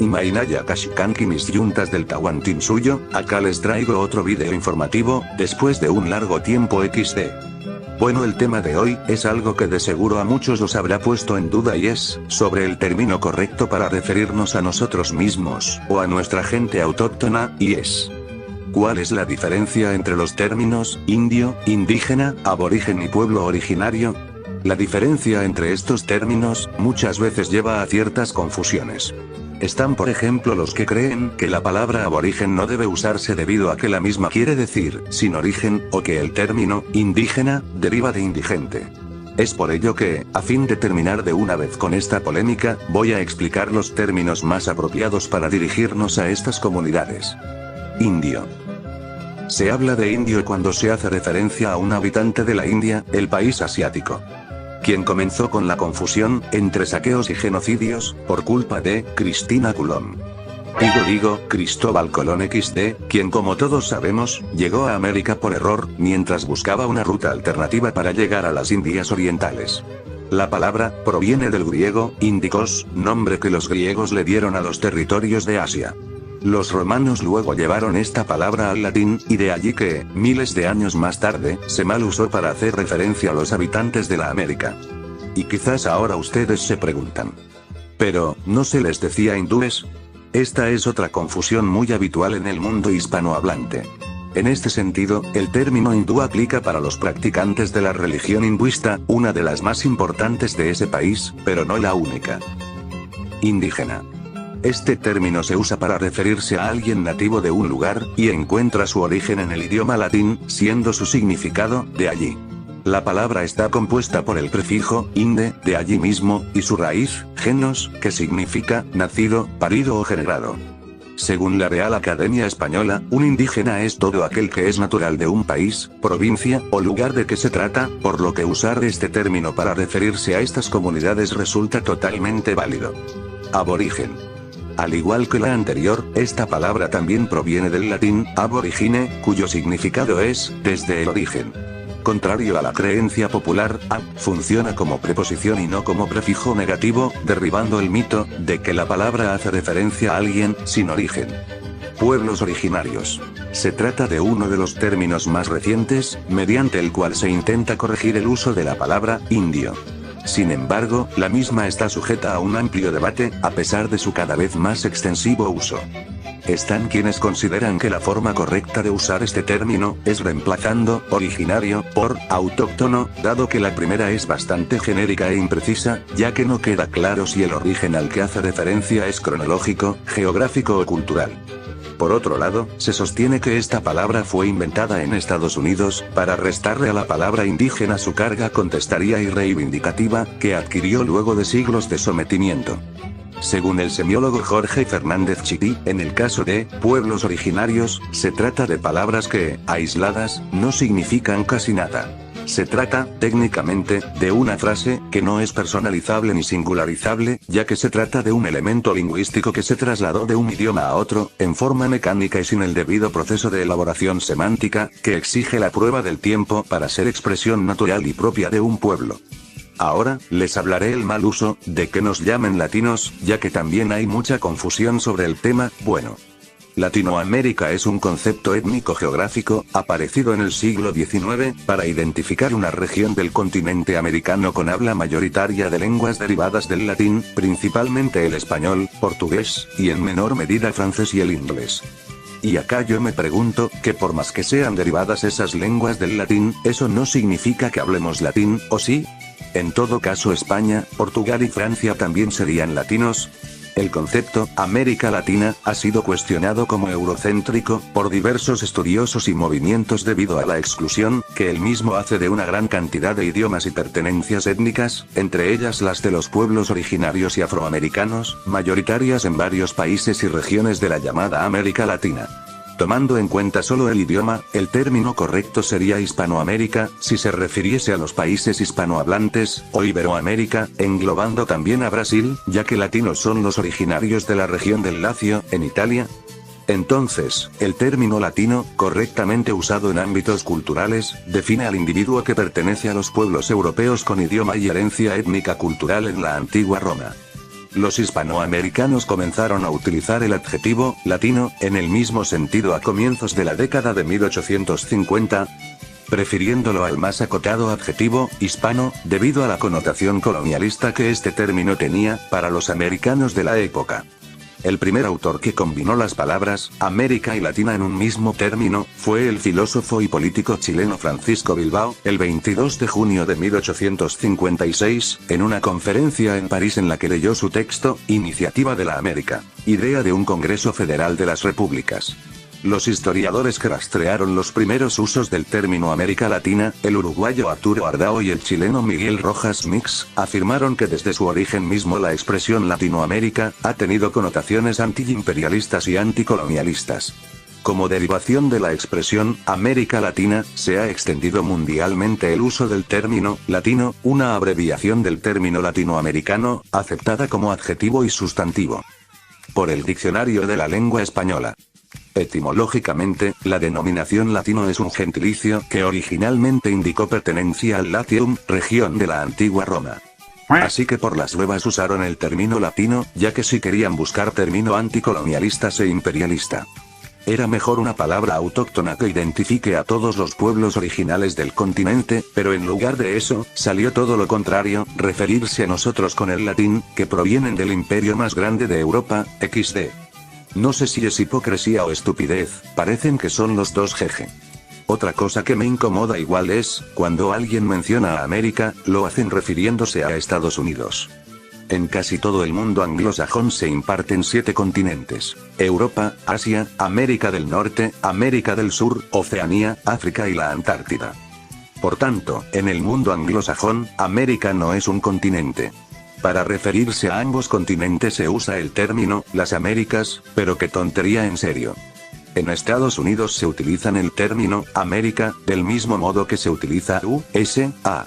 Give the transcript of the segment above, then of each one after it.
Imainaya Kashikanki mis yuntas del Tahuantinsuyo, acá les traigo otro video informativo, después de un largo tiempo XD. Bueno, el tema de hoy es algo que de seguro a muchos os habrá puesto en duda y es sobre el término correcto para referirnos a nosotros mismos, o a nuestra gente autóctona, y es: ¿cuál es la diferencia entre los términos indio, indígena, aborigen y pueblo originario? La diferencia entre estos términos muchas veces lleva a ciertas confusiones. Están por ejemplo los que creen que la palabra aborigen no debe usarse debido a que la misma quiere decir sin origen, o que el término indígena deriva de indigente. Es por ello que, a fin de terminar de una vez con esta polémica, voy a explicar los términos más apropiados para dirigirnos a estas comunidades. Indio. Se habla de indio cuando se hace referencia a un habitante de la India, el país asiático, quien comenzó con la confusión entre saqueos y genocidios, por culpa de Cristina Colón. Digo, Cristóbal Colón XD, quien como todos sabemos, llegó a América por error, mientras buscaba una ruta alternativa para llegar a las Indias Orientales. La palabra proviene del griego, indicos, nombre que los griegos le dieron a los territorios de Asia. Los romanos luego llevaron esta palabra al latín, y de allí que, miles de años más tarde, se mal usó para hacer referencia a los habitantes de la América. Y quizás ahora ustedes se preguntan: ¿pero no se les decía hindúes? Esta es otra confusión muy habitual en el mundo hispanohablante. En este sentido, el término hindú aplica para los practicantes de la religión hinduista, una de las más importantes de ese país, pero no la única. Indígena. Este término se usa para referirse a alguien nativo de un lugar, y encuentra su origen en el idioma latín, siendo su significado, de allí. La palabra está compuesta por el prefijo, inde, de allí mismo, y su raíz, genos, que significa, nacido, parido o generado. Según la Real Academia Española, un indígena es todo aquel que es natural de un país, provincia, o lugar de que se trata, por lo que usar este término para referirse a estas comunidades resulta totalmente válido. Aborigen. Al igual que la anterior, esta palabra también proviene del latín, aborigine, cuyo significado es, desde el origen. Contrario a la creencia popular, funciona como preposición y no como prefijo negativo, derribando el mito de que la palabra hace referencia a alguien sin origen. Pueblos originarios. Se trata de uno de los términos más recientes, mediante el cual se intenta corregir el uso de la palabra indio. Sin embargo, la misma está sujeta a un amplio debate, a pesar de su cada vez más extensivo uso. Están quienes consideran que la forma correcta de usar este término es reemplazando originario por autóctono, dado que la primera es bastante genérica e imprecisa, ya que no queda claro si el origen al que hace referencia es cronológico, geográfico o cultural. Por otro lado, se sostiene que esta palabra fue inventada en Estados Unidos, para restarle a la palabra indígena su carga contestaria y reivindicativa, que adquirió luego de siglos de sometimiento. Según el semiólogo Jorge Fernández Chití, en el caso de pueblos originarios, se trata de palabras que, aisladas, no significan casi nada. Se trata, técnicamente, de una frase que no es personalizable ni singularizable, ya que se trata de un elemento lingüístico que se trasladó de un idioma a otro, en forma mecánica y sin el debido proceso de elaboración semántica, que exige la prueba del tiempo para ser expresión natural y propia de un pueblo. Ahora, les hablaré el mal uso de que nos llamen latinos, ya que también hay mucha confusión sobre el tema. Bueno, Latinoamérica es un concepto étnico-geográfico, aparecido en el siglo XIX, para identificar una región del continente americano con habla mayoritaria de lenguas derivadas del latín, principalmente el español, portugués, y en menor medida francés y el inglés. Y acá yo me pregunto, que por más que sean derivadas esas lenguas del latín, eso no significa que hablemos latín, ¿o sí? En todo caso España, Portugal y Francia también serían latinos. El concepto América Latina ha sido cuestionado como eurocéntrico por diversos estudiosos y movimientos debido a la exclusión que el mismo hace de una gran cantidad de idiomas y pertenencias étnicas, entre ellas las de los pueblos originarios y afroamericanos, mayoritarias en varios países y regiones de la llamada América Latina. Tomando en cuenta solo el idioma, el término correcto sería Hispanoamérica, si se refiriese a los países hispanohablantes, o Iberoamérica, englobando también a Brasil, ya que latinos son los originarios de la región del Lacio, en Italia. Entonces, el término latino, correctamente usado en ámbitos culturales, define al individuo que pertenece a los pueblos europeos con idioma y herencia étnica cultural en la antigua Roma. Los hispanoamericanos comenzaron a utilizar el adjetivo latino en el mismo sentido a comienzos de la década de 1850, prefiriéndolo al más acotado adjetivo hispano, debido a la connotación colonialista que este término tenía para los americanos de la época. El primer autor que combinó las palabras América y Latina en un mismo término fue el filósofo y político chileno Francisco Bilbao, el 22 de junio de 1856, en una conferencia en París en la que leyó su texto, Iniciativa de la América, idea de un Congreso Federal de las Repúblicas. Los historiadores que rastrearon los primeros usos del término América Latina, el uruguayo Arturo Ardao y el chileno Miguel Rojas Mix, afirmaron que desde su origen mismo la expresión Latinoamérica ha tenido connotaciones antiimperialistas y anticolonialistas. Como derivación de la expresión América Latina, se ha extendido mundialmente el uso del término latino, una abreviación del término latinoamericano, aceptada como adjetivo y sustantivo por el Diccionario de la Lengua Española. Etimológicamente, la denominación latino es un gentilicio que originalmente indicó pertenencia al Latium, región de la antigua Roma. Así que por las nuevas usaron el término latino, ya que si querían buscar término anticolonialista e imperialista. Era mejor una palabra autóctona que identifique a todos los pueblos originales del continente, pero en lugar de eso, salió todo lo contrario, referirse a nosotros con el latín, que provienen del imperio más grande de Europa, XD. No sé si es hipocresía o estupidez, parecen que son los dos jeje. Otra cosa que me incomoda igual es, cuando alguien menciona a América, lo hacen refiriéndose a Estados Unidos. En casi todo el mundo anglosajón se imparten 7 continentes: Europa, Asia, América del Norte, América del Sur, Oceanía, África y la Antártida. Por tanto, en el mundo anglosajón, América no es un continente. Para referirse a ambos continentes se usa el término, las Américas, pero qué tontería en serio. En Estados Unidos se utilizan el término, América, del mismo modo que se utiliza USA.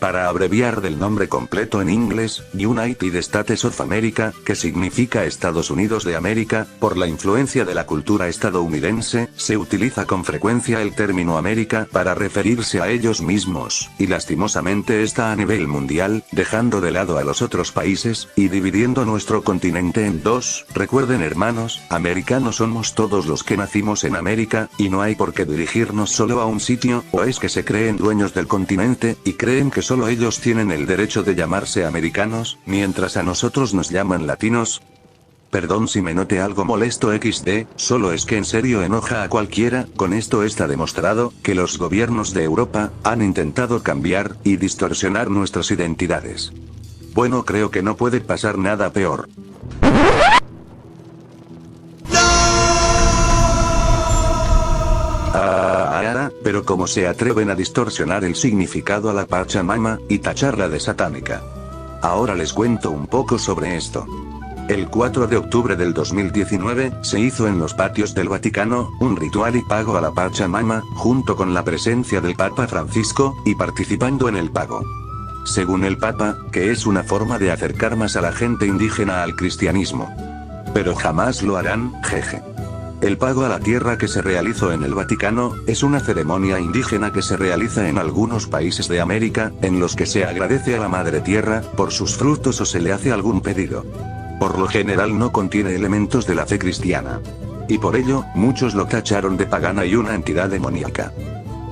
Para abreviar del nombre completo en inglés, United States of America, que significa Estados Unidos de América, por la influencia de la cultura estadounidense, se utiliza con frecuencia el término América para referirse a ellos mismos, y lastimosamente está a nivel mundial, dejando de lado a los otros países, y dividiendo nuestro continente en dos. Recuerden hermanos, americanos somos todos los que nacimos en América, y no hay por qué dirigirnos solo a un sitio, o es que se creen dueños del continente, y creen que solo ellos tienen el derecho de llamarse americanos, mientras a nosotros nos llaman latinos. Perdón si me note algo molesto XD, solo es que en serio enoja a cualquiera. Con esto está demostrado, que los gobiernos de Europa, han intentado cambiar, y distorsionar nuestras identidades. Bueno, creo que no puede pasar nada peor. Pero cómo se atreven a distorsionar el significado a la Pachamama, y tacharla de satánica. Ahora les cuento un poco sobre esto. El 4 de octubre del 2019, se hizo en los patios del Vaticano, un ritual y pago a la Pachamama, junto con la presencia del Papa Francisco, y participando en el pago. Según el Papa, que es una forma de acercar más a la gente indígena al cristianismo. Pero jamás lo harán, jeje. El pago a la tierra que se realizó en el Vaticano, es una ceremonia indígena que se realiza en algunos países de América, en los que se agradece a la Madre Tierra, por sus frutos o se le hace algún pedido. Por lo general no contiene elementos de la fe cristiana. Y por ello, muchos lo tacharon de pagana y una entidad demoníaca.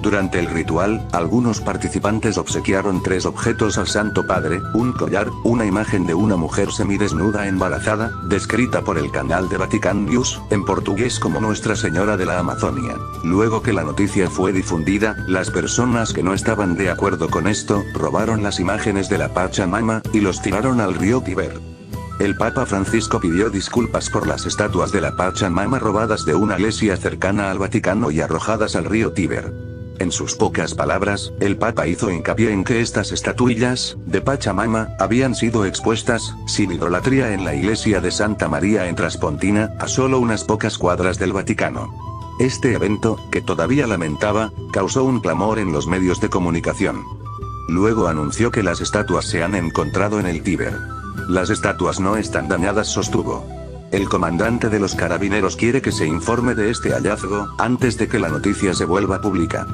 Durante el ritual, algunos participantes obsequiaron 3 objetos al Santo Padre: un collar, una imagen de una mujer semidesnuda embarazada, descrita por el canal de Vatican News, en portugués como Nuestra Señora de la Amazonia. Luego que la noticia fue difundida, las personas que no estaban de acuerdo con esto, robaron las imágenes de la Pachamama, y los tiraron al río Tíber. El Papa Francisco pidió disculpas por las estatuas de la Pachamama robadas de una iglesia cercana al Vaticano y arrojadas al río Tíber. En sus pocas palabras, el Papa hizo hincapié en que estas estatuillas, de Pachamama, habían sido expuestas, sin idolatría en la iglesia de Santa María en Traspontina, a solo unas pocas cuadras del Vaticano. Este evento, que todavía lamentaba, causó un clamor en los medios de comunicación. Luego anunció que las estatuas se han encontrado en el Tíber. Las estatuas no están dañadas, sostuvo. El comandante de los carabineros quiere que se informe de este hallazgo, antes de que la noticia se vuelva pública.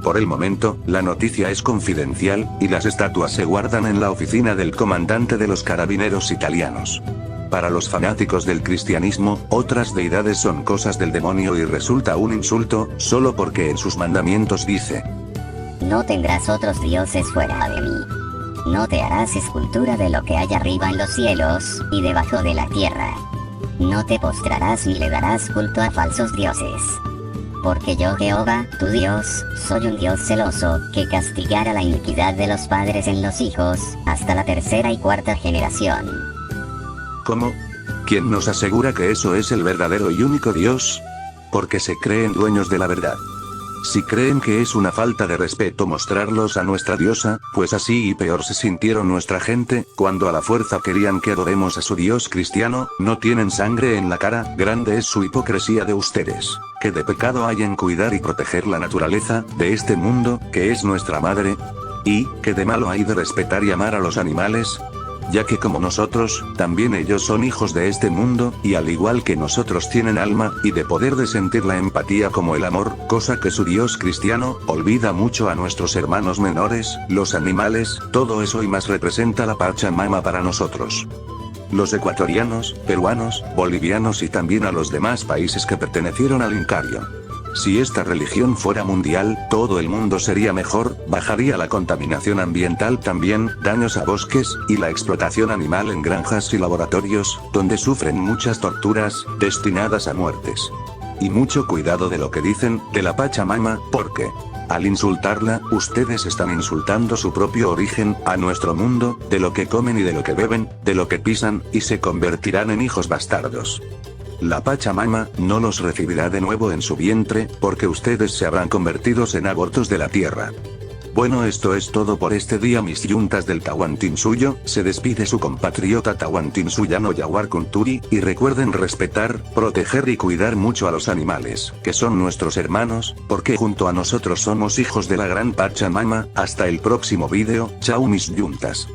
Por el momento, la noticia es confidencial, y las estatuas se guardan en la oficina del comandante de los carabineros italianos. Para los fanáticos del cristianismo, otras deidades son cosas del demonio y resulta un insulto, solo porque en sus mandamientos dice: no tendrás otros dioses fuera de mí. No te harás escultura de lo que hay arriba en los cielos, y debajo de la tierra. No te postrarás ni le darás culto a falsos dioses. Porque yo Jehová, tu Dios, soy un Dios celoso, que castigará la iniquidad de los padres en los hijos, hasta la tercera y cuarta generación. ¿Cómo? ¿Quién nos asegura que eso es el verdadero y único Dios? Porque se creen dueños de la verdad. Si creen que es una falta de respeto mostrarlos a nuestra diosa, pues así y peor se sintieron nuestra gente, cuando a la fuerza querían que adoremos a su Dios cristiano, no tienen sangre en la cara, grande es su hipocresía de ustedes. ¿Qué de pecado hay en cuidar y proteger la naturaleza, de este mundo, que es nuestra madre? ¿Y qué de malo hay de respetar y amar a los animales? Ya que como nosotros, también ellos son hijos de este mundo, y al igual que nosotros tienen alma, y de poder de sentir la empatía como el amor, cosa que su Dios cristiano, olvida mucho a nuestros hermanos menores, los animales, todo eso y más representa la Pachamama para nosotros. Los ecuatorianos, peruanos, bolivianos y también a los demás países que pertenecieron al Incario. Si esta religión fuera mundial, todo el mundo sería mejor, bajaría la contaminación ambiental también, daños a bosques, y la explotación animal en granjas y laboratorios, donde sufren muchas torturas, destinadas a muertes. Y mucho cuidado de lo que dicen, de la Pachamama, porque, al insultarla, ustedes están insultando su propio origen, a nuestro mundo, de lo que comen y de lo que beben, de lo que pisan, y se convertirán en hijos bastardos. La Pachamama no los recibirá de nuevo en su vientre, porque ustedes se habrán convertidos en abortos de la tierra. Bueno, esto es todo por este día, mis yuntas del Tahuantinsuyo. Se despide su compatriota Tahuantinsuyano Yawar Kunturi, y recuerden respetar, proteger y cuidar mucho a los animales, que son nuestros hermanos, porque junto a nosotros somos hijos de la gran Pachamama. Hasta el próximo vídeo, chao mis yuntas.